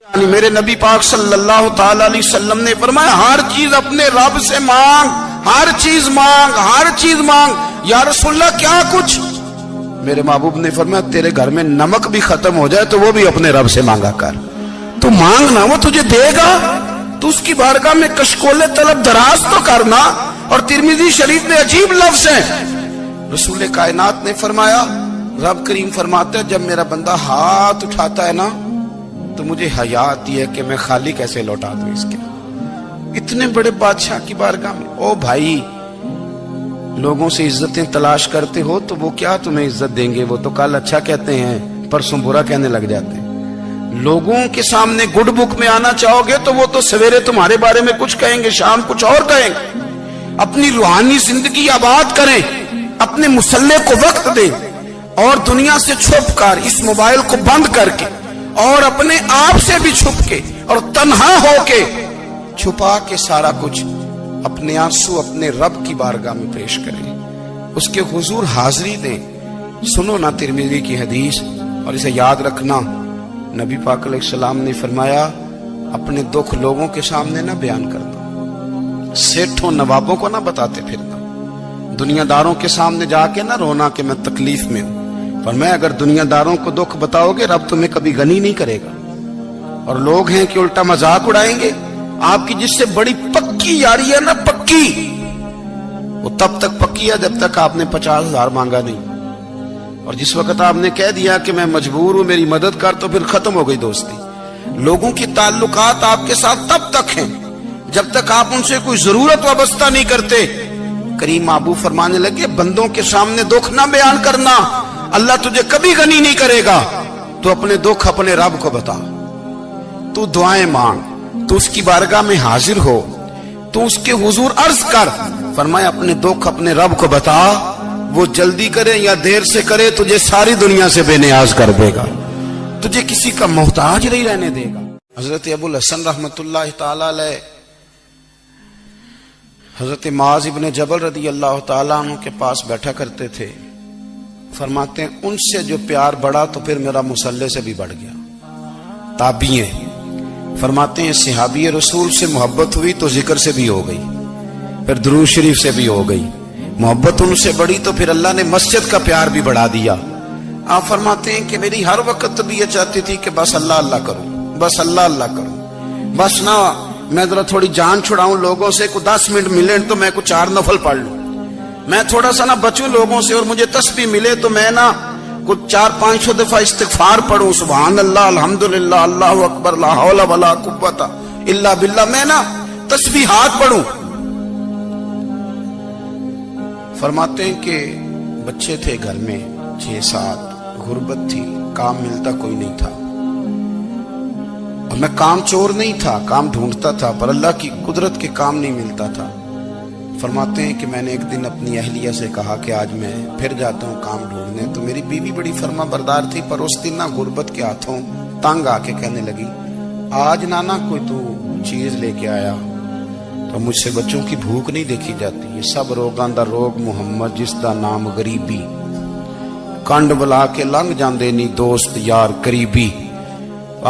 یعنی میرے نبی پاک صلی اللہ تعالی علیہ وسلم نے فرمایا ہر چیز اپنے رب سے مانگ، ہر چیز مانگ، ہر چیز مانگ۔ یا رسول اللہ کیا کچھ؟ میرے محبوب نے فرمایا تیرے گھر میں نمک بھی ختم ہو جائے تو وہ بھی اپنے رب سے مانگا کر، تو مانگنا وہ تجھے دے گا، تو اس کی بارگاہ میں کشکول طلب دراز تو کرنا۔ اور ترمذی شریف میں عجیب لفظ ہے، رسول کائنات نے فرمایا، رب کریم فرماتا ہے جب میرا بندہ ہاتھ اٹھاتا ہے نا تو مجھے حیا آتی ہے کہ میں خالی کیسے لوٹا دوں اس کے۔ اتنے بڑے بادشاہ کی بارگاہ میں، او بھائی لوگوں سے عزتیں تلاش کرتے ہو تو وہ کیا تمہیں عزت دیں گے؟ وہ تو کل اچھا کہتے ہیں پرسوں برا کہنے لگ جاتے ہیں۔ لوگوں کے سامنے گڈ بک میں آنا چاہو گے تو وہ تو سویرے تمہارے بارے میں کچھ کہیں گے، شام کچھ اور کہیں گے۔ اپنی روحانی زندگی آباد کریں، اپنے مسلح کو وقت دیں، اور دنیا سے چھپ کر اس موبائل کو بند کر کے اور اپنے آپ سے بھی چھپ کے اور تنہا ہو کے چھپا کے سارا کچھ اپنے آنسو اپنے رب کی بارگاہ میں پیش کریں، اس کے حضور حاضری دیں۔ سنو نا ترمذی کی حدیث، اور اسے یاد رکھنا، نبی پاک علیہ السلام نے فرمایا اپنے دکھ لوگوں کے سامنے نہ بیان کرنا، سیٹھوں نوابوں کو نہ بتاتے پھرنا، دنیا داروں کے سامنے جا کے نہ رونا کہ میں تکلیف میں ہوں۔ فرمایا اگر دنیا داروں کو دکھ بتاؤ گے رب تمہیں کبھی غنی نہیں کرے گا، اور لوگ ہیں کہ الٹا مذاق اڑائیں گے۔ آپ کی جس سے بڑی پکی یاری ہے نا، پکی، وہ تب تک پکی ہے جب تک آپ نے 50,000 مانگا نہیں، اور جس وقت آپ نے کہہ دیا کہ میں مجبور ہوں میری مدد کر تو پھر ختم ہو گئی دوستی۔ لوگوں کی تعلقات آپ کے ساتھ تب تک ہیں جب تک آپ ان سے کوئی ضرورت وابستہ نہیں کرتے۔ کریم محبوب فرمانے لگے بندوں کے سامنے دکھ نہ بیان کرنا، اللہ تجھے کبھی غنی نہیں کرے گا، تو اپنے دکھ اپنے رب کو بتا، تو دعائیں مانگ، تو اس کی بارگاہ میں حاضر ہو، تو اس کے حضور عرض کر۔ فرمایا اپنے دکھ اپنے رب کو بتا، وہ جلدی کرے یا دیر سے کرے تجھے ساری دنیا سے بے نیاز کر دے گا، تجھے کسی کا محتاج نہیں رہنے دے گا۔ حضرت ابو الحسن رحمت اللہ تعالی علیہ حضرت معاذ ابن جبل رضی اللہ تعالیٰ عنہ کے پاس بیٹھا کرتے تھے۔ فرماتے ہیں ان سے جو پیار بڑھا تو پھر میرا مصلی سے بھی بڑھ گیا۔ تابعی ہیں، فرماتے ہیں صحابی رسول سے محبت ہوئی تو ذکر سے بھی ہو گئی، پھر درود شریف سے بھی ہو گئی، محبت ان سے بڑھی تو پھر اللہ نے مسجد کا پیار بھی بڑھا دیا۔ آپ فرماتے ہیں کہ میری ہر وقت طبیعت چاہتی تھی کہ بس اللہ اللہ کروں، بس اللہ اللہ کروں، بس نہ میں ذرا تھوڑی جان چھڑاؤں لوگوں سے، کوئی 10 منٹ ملے تو میں کوئی 4 نفل پڑھ لوں، میں تھوڑا سا نہ بچوں لوگوں سے، اور مجھے تسبیح ملے تو میں نہ کچھ 400-500 دفعہ استغفار پڑھوں، سبحان اللہ، الحمدللہ، اللہ اکبر، لا حول ولا قوت الا باللہ، میں نہ تسبیحات پڑھوں۔ فرماتے ہیں کہ بچے تھے گھر میں 6-7، غربت تھی، کام ملتا کوئی نہیں تھا، اور میں کام چور نہیں تھا، کام ڈھونڈتا تھا، پر اللہ کی قدرت کے کام نہیں ملتا تھا۔ فرماتے ہیں کہ میں نے ایک دن اپنی اہلیہ سے کہا کہ آج میں پھر جاتا ہوں کام ڈھونڈنے، تو میری بیوی بڑی فرما بردار تھی، پر اس دن نہ غربت کے ہاتھوں تنگ آ کے کہنے لگی آج نانا کوئی تو چیز لے کے آیا، تو مجھ سے بچوں کی بھوک نہیں دیکھی جاتی، یہ سب روگاں دا روگ محمد جس دا نام غریبی، کنڈ بلا کے لنگ جاندے نی دوست یار قریبی،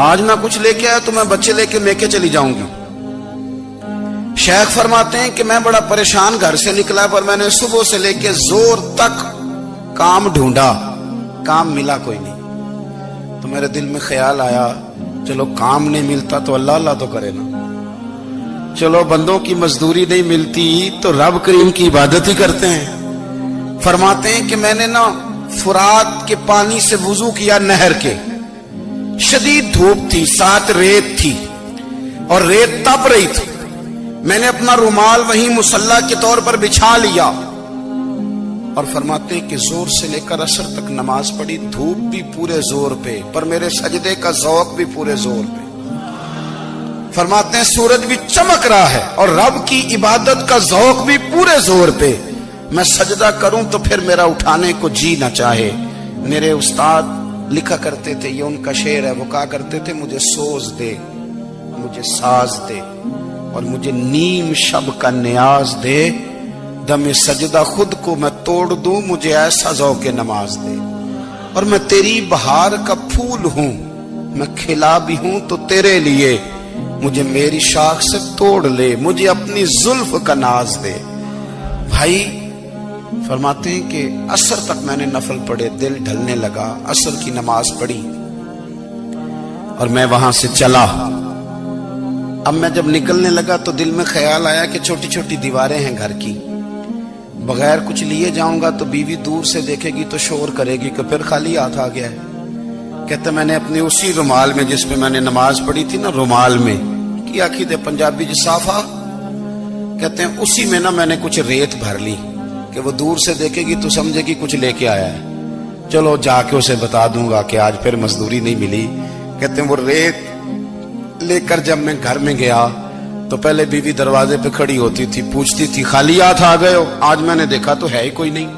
آج نہ کچھ لے کے آیا تو میں بچے لے کے میکے چلی جاؤں گی۔ شیخ فرماتے ہیں کہ میں بڑا پریشان گھر سے نکلا، پر میں نے صبح سے لے کے زور تک کام ڈھونڈا، کام ملا کوئی نہیں، تو میرے دل میں خیال آیا چلو کام نہیں ملتا تو اللہ اللہ تو کرے نا، چلو بندوں کی مزدوری نہیں ملتی تو رب کریم کی عبادت ہی کرتے ہیں۔ فرماتے ہیں کہ میں نے نا فرات کے پانی سے وضو کیا، نہر کے، شدید دھوپ تھی، ساتھ ریت تھی اور ریت تپ رہی تھی، میں نے اپنا رومال وہیں مصلی کے طور پر بچھا لیا، اور فرماتے ہیں کہ زور سے لے کر عصر تک نماز پڑھی، دھوپ بھی پورے زور پہ، پر میرے سجدے کا ذوق بھی پورے زور پہ۔ فرماتے ہیں سورج بھی چمک رہا ہے اور رب کی عبادت کا ذوق بھی پورے زور پہ، میں سجدہ کروں تو پھر میرا اٹھانے کو جی نہ چاہے۔ میرے استاد لکھا کرتے تھے، یہ ان کا شعر ہے، وہ کہا کرتے تھے مجھے سوز دے، مجھے ساز دے، اور مجھے نیم شب کا نیاز دے، دم سجدہ خود کو میں توڑ دوں، مجھے ایسا ذوق نماز دے، اور میں تیری بہار کا پھول ہوں، میں کھلا بھی ہوں تو تیرے لیے، مجھے میری شاخ سے توڑ لے، مجھے اپنی زلف کا ناز دے۔ بھائی فرماتے ہیں کہ عصر تک میں نے نفل پڑھے، دل ڈھلنے لگا، عصر کی نماز پڑھی اور میں وہاں سے چلا۔ اب میں جب نکلنے لگا تو دل میں خیال آیا کہ چھوٹی چھوٹی دیواریں ہیں گھر کی، بغیر کچھ لیے جاؤں گا تو بیوی دور سے دیکھے گی تو شور کرے گی کہ پھر خالی ہاتھ آ گیا ہے۔ کہتے میں نے اپنے اسی رومال میں جس پہ میں نے نماز پڑھی تھی نا، رومال میں کی آخی دے پنجابی جو صافہ کہتے ہیں، اسی میں نا میں نے کچھ ریت بھر لی کہ وہ دور سے دیکھے گی تو سمجھے گی کچھ لے کے آیا ہے، چلو جا کے اسے بتا دوں گا کہ آج پھر مزدوری نہیں ملی۔ کہتے ہیں وہ ریت لے کر جب میں گھر میں گیا تو پہلے بیوی دروازے پہ کھڑی ہوتی تھی، پوچھتی تھی خالی ہاتھ آ گئے ہو؟ آج میں نے دیکھا تو ہے ہی کوئی نہیں۔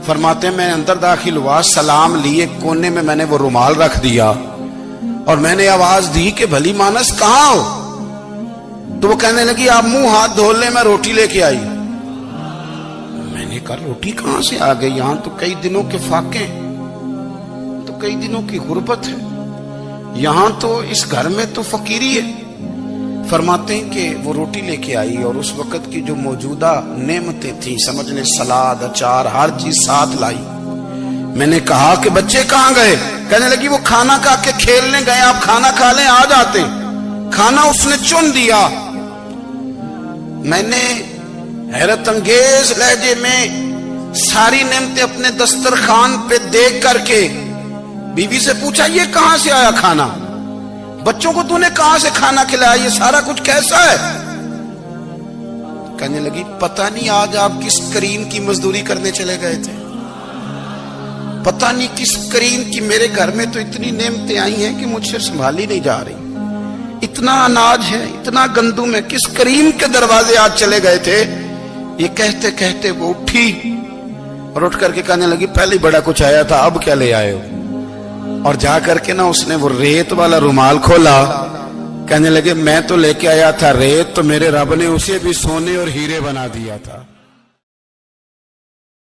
فرماتے ہیں میں اندر داخل ہوا، سلام لیے، کونے میں نے وہ رومال رکھ دیا اور میں نے آواز دی کہ بھلی مانس کہاں ہو؟ تو وہ کہنے لگی آپ منہ ہاتھ دھو لیں، میں روٹی لے کے آئی۔ میں نے کہا روٹی کہاں سے آ گئی؟ یہاں تو کئی دنوں کے فاقے، تو کئی دنوں کی غربت ہے، یہاں تو اس گھر میں تو فقیری ہے۔ فرماتے ہیں کہ وہ روٹی لے کے آئی اور اس وقت کی جو موجودہ نعمتیں تھیں، سمجھ لیں سلاد، اچار، ہر چیز ساتھ لائی۔ میں نے کہا کہ بچے کہاں گئے؟ کہنے لگی وہ کھانا کھا کے کھیلنے گئے، آپ کھانا کھا لیں آ جاتے۔ کھانا اس نے چن دیا۔ میں نے حیرت انگیز لہجے میں ساری نعمتیں اپنے دسترخوان پہ دیکھ کر کے بیوی سے پوچھا یہ کہاں سے آیا کھانا؟ بچوں کو تو نے کہاں سے کھانا کھلایا؟ یہ سارا کچھ کیسا ہے؟ کہنے لگی پتہ نہیں آج آپ کس کریم کی مزدوری کرنے چلے گئے تھے، پتہ نہیں کس کریم کی، میرے گھر میں تو اتنی نعمتیں آئی ہیں کہ مجھ سے سنبھالی نہیں جا رہی، اتنا اناج ہے، اتنا گندم ہے، کس کریم کے دروازے آج چلے گئے تھے؟ یہ کہتے کہتے وہ اٹھی اور اٹھ کر کے کہنے لگی پہلے بڑا کچھ آیا تھا، اب کیا لے آئے ہو؟ اور جا کر کے نا اس نے وہ ریت والا رومال کھولا، کہنے لگے میں تو لے کے آیا تھا ریت، تو میرے رب نے اسے بھی سونے اور ہیرے بنا دیا تھا۔